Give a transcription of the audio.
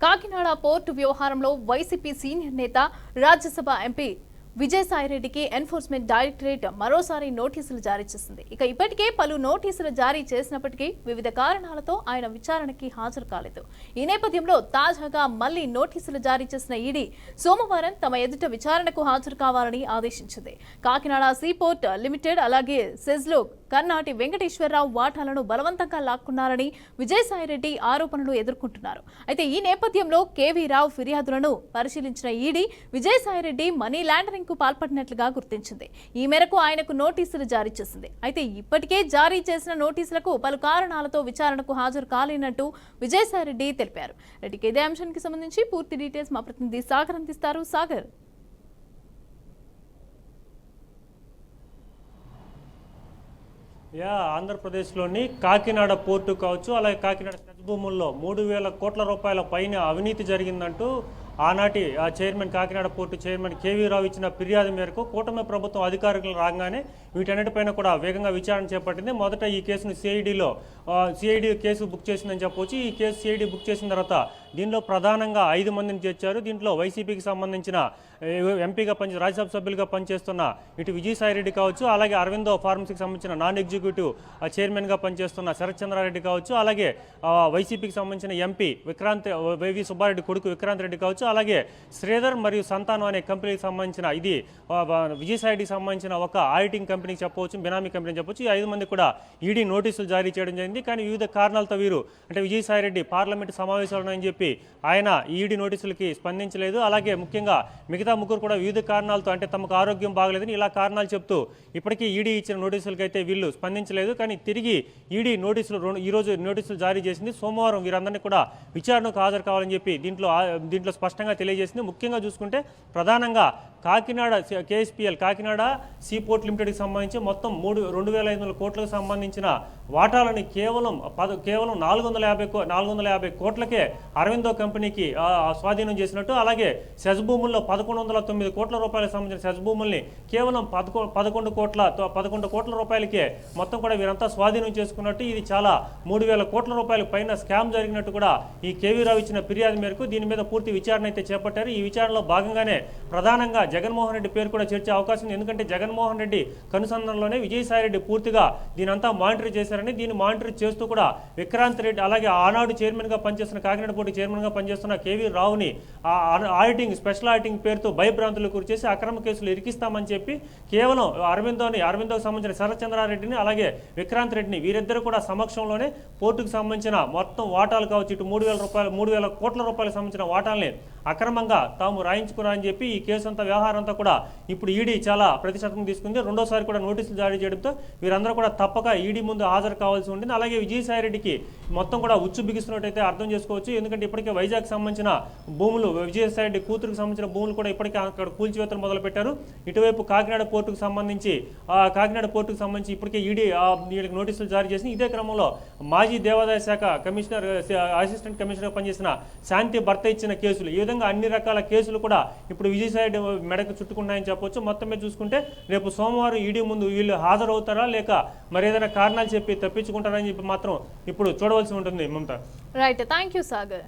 Kakinada port వ్యవహారంలో YCP senior నేత Rajya Sabha MP విజయసాయిరెడ్డికి enforcement directorate మరోసారి నోటీసులు జారీ చేసింది. ఇప్పటికే పలు నోటీసులు జారీ చేసినప్పటికీ వివిధ కారణాలతో ఆయన విచారణకి హాజరు కాలేదు. ఈ నేపథ్యంలో తాజాగా మళ్లీ నోటీసులు జారీ చేసిన ఈడీ సోమవారం తమ ఎదుట విచారణకు హాజరు కావాలని ఆదేశించింది. కాకినాడ సీపోర్ట్ లిమిటెడ్ అలాగే సెజ్లో కర్నాటి వెంకటేశ్వరరావు వాటాలను బలవంతంగా లాక్కున్నారని విజయసాయిరెడ్డి ఆరోపణలు ఎదుర్కొంటున్నారు. అయితే ఈ నేపథ్యంలో కేవీ రావు ఫిర్యాదులను పరిశీలించిన ఈడీ విజయసాయిరెడ్డి మనీ లాండరింగ్ కు పాల్పడినట్లుగా గుర్తించింది. ఈ మేరకు ఆయనకు నోటీసులు జారీ చేసింది. అయితే ఇప్పటికే జారీ చేసిన నోటీసులకు పలు కారణాలతో విచారణకు హాజరు కాలేనట్టు విజయసాయిరెడ్డి తెలిపారు. ఇదే అంశానికి సంబంధించి పూర్తి డీటెయిల్స్ మా ప్రతినిధి సాగర్ అందిస్తారు. సాగర్, ఆంధ్రప్రదేశ్లోని కాకినాడ పోర్టు కావచ్చు, అలాగే కాకినాడ సెజ్ భూముల్లో 3,000 కోట్ల రూపాయల పైన అవినీతి జరిగిందంటూ ఆనాటి chairman Kakinada port chairman KV Rao ఇచ్చిన ఫిర్యాదు మేరకు కూటమి ప్రభుత్వం అధికారులు రాగానే వీటన్నిటిపైన కూడా వేగంగా విచారణ చేపట్టింది. మొదట ఈ కేసును సిఐడి కేసు బుక్ చేసిందని చెప్పవచ్చు. ఈ కేసు సిఐడి బుక్ చేసిన తర్వాత దీనిలో ప్రధానంగా 5 మందిని చేర్చారు. దీంట్లో వైసీపీకి సంబంధించిన ఎంపీగా రాజ్యసభ సభ్యులుగా పనిచేస్తున్న ఇటు విజయసాయిరెడ్డి కావచ్చు, అలాగే అరవిందో ఫార్మసీకి సంబంధించిన నాన్ ఎగ్జిక్యూటివ్ చైర్మన్గా పనిచేస్తున్న శరత్ చంద్రారెడ్డి కావచ్చు, అలాగే వైసీపీకి సంబంధించిన ఎంపీ వైవి సుబ్బారెడ్డి కొడుకు విక్రాంత్ రెడ్డి కావచ్చు, అలాగే శ్రీధర్ మరియు సంతానం అనే కంపెనీకి సంబంధించిన ఇది విజయసాయిరెడ్డికి సంబంధించిన ఒక ఆడిటింగ్ కంపెనీకి చెప్పవచ్చు, బినామీ కంపెనీ చెప్పవచ్చు. ఈ 5 మంది కూడా ఈడీ నోటీసులు జారీ చేయడం జరిగింది. కానీ వివిధ కారణాలతో వీరు అంటే విజయసాయిరెడ్డి పార్లమెంటు సమావేశాలు ఉన్నాయని చెప్పి ఆయన ఈడీ నోటీసులకి స్పందించలేదు. అలాగే ముఖ్యంగా మిగతా ముగ్గురు కూడా వివిధ కారణాలతో అంటే తమకు ఆరోగ్యం బాగలేదని ఇలా కారణాలు చెప్తూ ఇప్పటికీ ఈడీ ఇచ్చిన నోటీసులకైతే వీళ్ళు స్పందించలేదు. కానీ తిరిగి ఈడీ ఈరోజు నోటీసులు జారీ చేసింది. సోమవారం వీరందరినీ కూడా విచారణకు హాజరు కావాలని చెప్పి దీంట్లో స్పష్టంగా తెలియజేసింది. ముఖ్యంగా చూసుకుంటే ప్రధానంగా కాకినాడ కేఎస్పీఎల్ కాకినాడ సీపోర్ట్ లిమిటెడ్కి సంబంధించి మొత్తం 2,500 కోట్లకు సంబంధించిన వాటాలని కేవలం 450 కోట్లకే అరవిందో కంపెనీకి స్వాధీనం చేసినట్టు, అలాగే సెజ్ భూముల్లో 1,109 కోట్ల రూపాయలకు సంబంధించిన సెజ్ భూముల్ని కేవలం 11 కోట్ల రూపాయలకే మొత్తం కూడా వీరంతా స్వాధీనం చేసుకున్నట్టు, ఇది చాలా 3,000 కోట్ల రూపాయల పైన స్కామ్ జరిగినట్టు కూడా ఈ కేవీ రావు ఇచ్చిన ఫిర్యాదు మేరకు దీని మీద పూర్తి విచారణ అయితే చేపట్టారు. ఈ విచారణలో భాగంగానే ప్రధానంగా జగన్మోహన్ రెడ్డి పేరు కూడా చేర్చే అవకాశం ఉంది. ఎందుకంటే జగన్మోహన్ రెడ్డి కనుసంధానంలోనే విజయసాయిరెడ్డి పూర్తిగా దీనంతా మానిటర్ చేశారని, దీన్ని మానిటర్ చేస్తూ కూడా విక్రాంత్ రెడ్డి అలాగే ఆనాడు చైర్మన్గా పనిచేస్తున్న కాకినాడ పోర్టు చైర్మన్గా పనిచేస్తున్న కేవీ రావుని స్పెషల్ ఆడిటింగ్ పేరుతో భయభ్రాంతులకు గురి చేసి అక్రమ కేసులు ఇరికిస్తామని చెప్పి కేవలం అరవిందోకి సంబంధించిన శరత్ చంద్రారెడ్డిని అలాగే విక్రాంత్ రెడ్డిని వీరిద్దరు కూడా సమక్షంలోనే పోర్టుకు సంబంధించిన మొత్తం వాటాలు కావచ్చు, ఇటు 3,000 కోట్ల రూపాయలకు సంబంధించిన వాటాలని అక్రమంగా తాము రాయించుకున్నారని చెప్పి ఈ కేసు అంతా వ్యవహారం అంతా కూడా ఇప్పుడు ఈడీ చాలా ప్రతిశతం తీసుకుంది. రెండోసారి కూడా నోటీసులు జారీ చేయడంతో వీరందరూ కూడా తప్పక ఈడీ ముందు హాజరు కావాల్సి ఉంటుంది. అలాగే విజయసాయిరెడ్డికి మొత్తం కూడా ఉచ్చు బిగిస్తున్నట్టయితే అర్థం చేసుకోవచ్చు. ఎందుకంటే ఇప్పటికే వైజాగ్ సంబంధించిన భూములు విజయసాయిరెడ్డి కూతురుకు సంబంధించిన భూములు కూడా ఇప్పటికే అక్కడ కూల్చివేతలు మొదలుపెట్టారు. ఇటువైపు కాకినాడ పోర్టుకు సంబంధించి ఇప్పటికే ఈడీ వీళ్ళకి నోటీసులు జారీ చేసింది. ఇదే క్రమంలో మాజీ దేవాదాయ శాఖ కమిషనర్ అసిస్టెంట్ కమిషనర్ పనిచేసిన శాంతి భర్త ఇచ్చిన కేసులు, ఈ విధంగా అన్ని రకాల కేసులు కూడా ఇప్పుడు విజయసాయిరెడ్డి మెడకు చుట్టుకున్నాయని చెప్పొచ్చు. మొత్తం మీద చూసుకుంటే రేపు సోమవారం ఈడీ ముందు వీళ్ళు హాజరవుతారా లేక మరి ఏదైనా కారణాలు చెప్పి తప్పించుకుంటారని చెప్పి మాత్రం ఇప్పుడు చూడవలసి ఉంటుంది. మమత, రైట్, థ్యాంక్ యూ సాగర్.